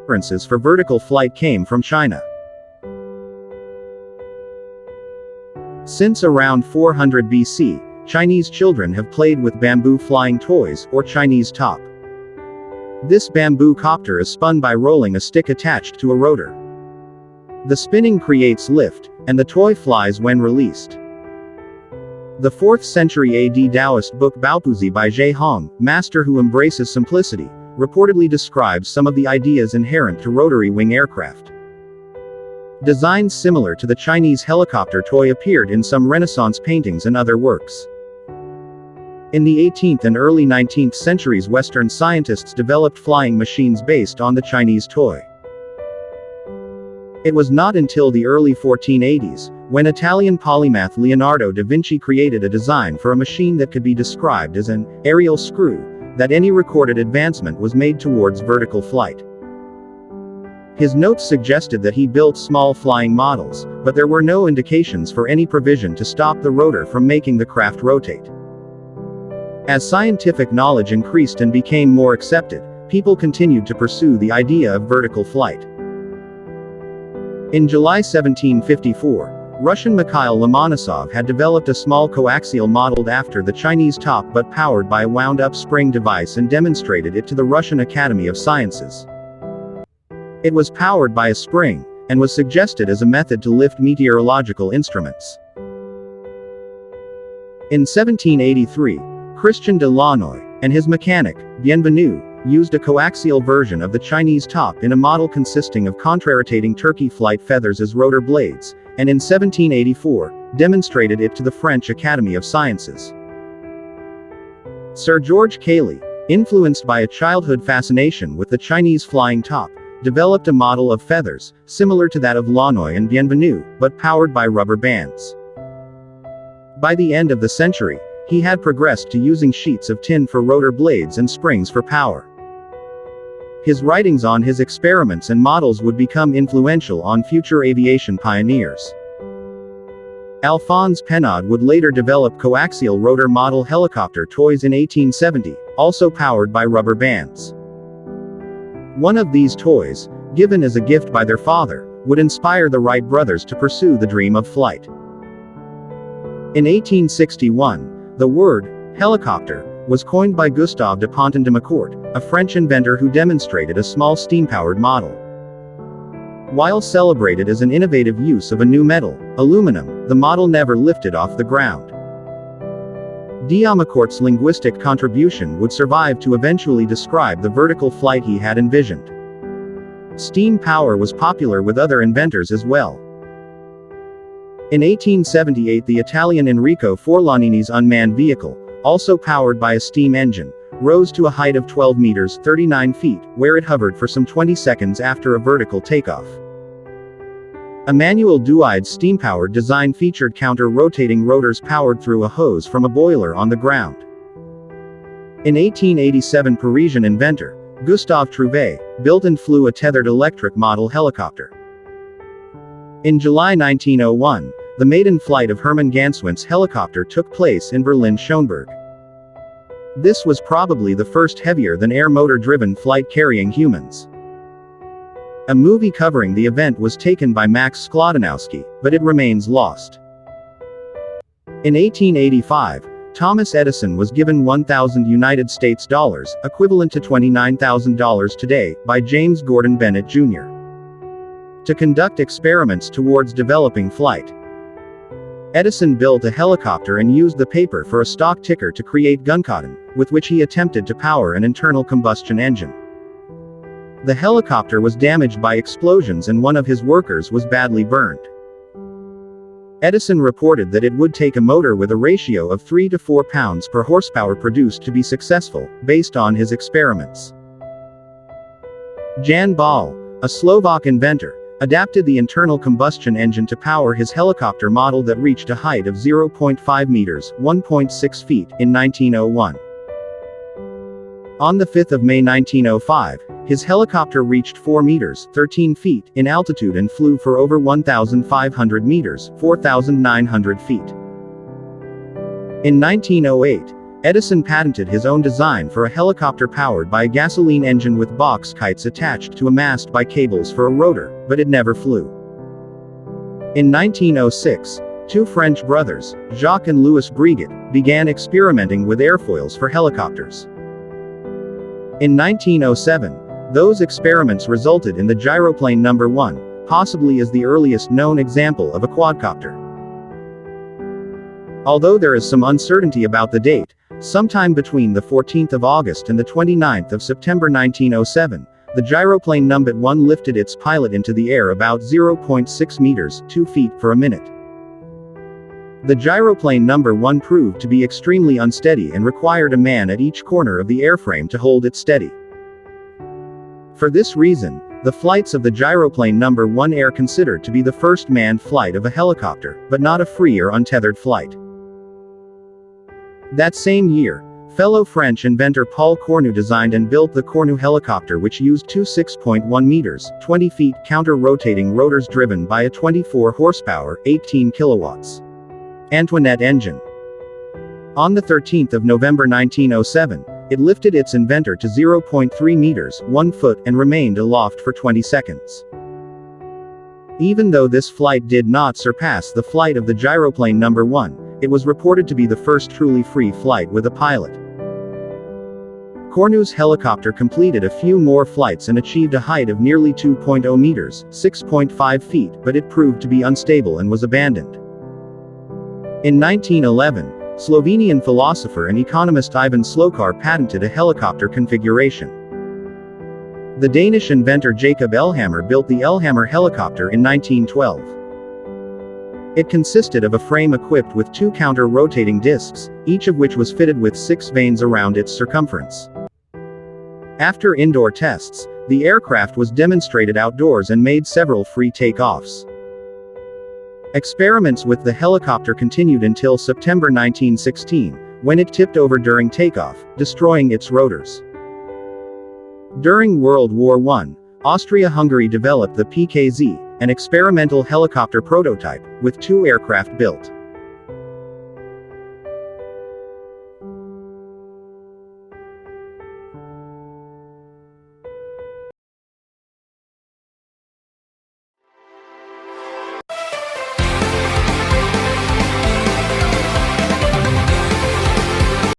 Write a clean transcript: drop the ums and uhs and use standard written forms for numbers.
preferences for vertical flight came from China. Since around 400 BC, Chinese children have played with bamboo flying toys, or Chinese top. This bamboo copter is spun by rolling a stick attached to a rotor. The spinning creates lift, and the toy flies when released. The 4th century AD Taoist book Baopuzi by Zhe Hong, master who embraces simplicity, reportedly describes some of the ideas inherent to rotary wing aircraft. Designs similar to the Chinese helicopter toy appeared in some Renaissance paintings and other works. In the 18th and early 19th centuries, Western scientists developed flying machines based on the Chinese toy. It was not until the early 1480s, when Italian polymath Leonardo da Vinci created a design for a machine that could be described as an aerial screw, that any recorded advancement was made towards vertical flight. His notes suggested that he built small flying models, but there were no indications for any provision to stop the rotor from making the craft rotate. As scientific knowledge increased and became more accepted, people continued to pursue the idea of vertical flight. In July 1754, Russian Mikhail Lomonosov had developed a small coaxial modeled after the Chinese top but powered by a wound-up spring device and demonstrated it to the Russian Academy of Sciences. It was powered by a spring, and was suggested as a method to lift meteorological instruments. In 1783, Christian de Launoy, and his mechanic, Bienvenu, used a coaxial version of the Chinese top in a model consisting of contrarotating turkey flight feathers as rotor blades, and in 1784, demonstrated it to the French Academy of Sciences. Sir George Cayley, influenced by a childhood fascination with the Chinese flying top, developed a model of feathers, similar to that of Launoy and Bienvenu, but powered by rubber bands. By the end of the century, he had progressed to using sheets of tin for rotor blades and springs for power. His writings on his experiments and models would become influential on future aviation pioneers. Alphonse Pénaud would later develop coaxial rotor model helicopter toys in 1870, also powered by rubber bands. One of these toys, given as a gift by their father, would inspire the Wright brothers to pursue the dream of flight. In 1861, the word helicopter was coined by Gustave de Ponton de Macourt, a French inventor who demonstrated a small steam-powered model. While celebrated as an innovative use of a new metal, aluminum, the model never lifted off the ground. D'Amacourt's linguistic contribution would survive to eventually describe the vertical flight he had envisioned. Steam power was popular with other inventors as well. In 1878, the Italian Enrico Forlanini's unmanned vehicle, also powered by a steam engine, rose to a height of 12 meters (39 feet), where it hovered for some 20 seconds after a vertical takeoff. A manual Duide steam-powered design featured counter-rotating rotors powered through a hose from a boiler on the ground. In 1887, Parisian inventor Gustave Trouvé built and flew a tethered electric model helicopter. In July 1901, the maiden flight of Hermann Ganswindt's helicopter took place in Berlin-Schöneberg. This was probably the first heavier-than-air motor-driven flight carrying humans. A movie covering the event was taken by Max Sklodowski, but it remains lost. In 1885, Thomas Edison was given $1,000 equivalent to $29,000 today, by James Gordon Bennett Jr. to conduct experiments towards developing flight. Edison built a helicopter and used the paper for a stock ticker to create guncotton, with which he attempted to power an internal combustion engine. The helicopter was damaged by explosions and one of his workers was badly burned. Edison reported that it would take a motor with a ratio of 3 to 4 pounds per horsepower produced to be successful, based on his experiments. Jan Bal, a Slovak inventor, adapted the internal combustion engine to power his helicopter model that reached a height of 0.5 meters (1.6 feet) in 1901. On the 5th of May 1905, his helicopter reached 4 meters (13 feet) in altitude and flew for over 1,500 meters (4,900 feet). In 1908, Edison patented his own design for a helicopter powered by a gasoline engine with box kites attached to a mast by cables for a rotor, but it never flew. In 1906, two French brothers, Jacques and Louis Breguet, began experimenting with airfoils for helicopters. In 1907, those experiments resulted in the gyroplane No. 1, possibly as the earliest known example of a quadcopter. Although there is some uncertainty about the date, sometime between the 14th of August and the 29th of September 1907, the gyroplane No. 1 lifted its pilot into the air about 0.6 meters, 2 feet per minute. The gyroplane No. 1 proved to be extremely unsteady and required a man at each corner of the airframe to hold it steady. For this reason, the flights of the gyroplane No. 1 are considered to be the first manned flight of a helicopter, but not a free or untethered flight. That same year, fellow French inventor Paul Cornu designed and built the Cornu helicopter, which used two 6.1 meters, 20 feet counter-rotating rotors driven by a 24 horsepower, 18 kilowatts Antoinette engine. On the 13th of November 1907, it lifted its inventor to 0.3 meters, 1 foot, and remained aloft for 20 seconds. Even though this flight did not surpass the flight of the gyroplane No. 1, it was reported to be the first truly free flight with a pilot. Cornu's helicopter completed a few more flights and achieved a height of nearly 2.0 meters, 6.5 feet, but it proved to be unstable and was abandoned. In 1911, Slovenian philosopher and economist Ivan Slokar patented a helicopter configuration. The Danish inventor Jacob Elhammer built the Elhammer helicopter in 1912. It consisted of a frame equipped with two counter-rotating discs, each of which was fitted with 6 vanes around its circumference. After indoor tests, the aircraft was demonstrated outdoors and made several free takeoffs. Experiments with the helicopter continued until September 1916, when it tipped over during takeoff, destroying its rotors. During World War I, Austria-Hungary developed the PKZ, an experimental helicopter prototype, with 2 aircraft built.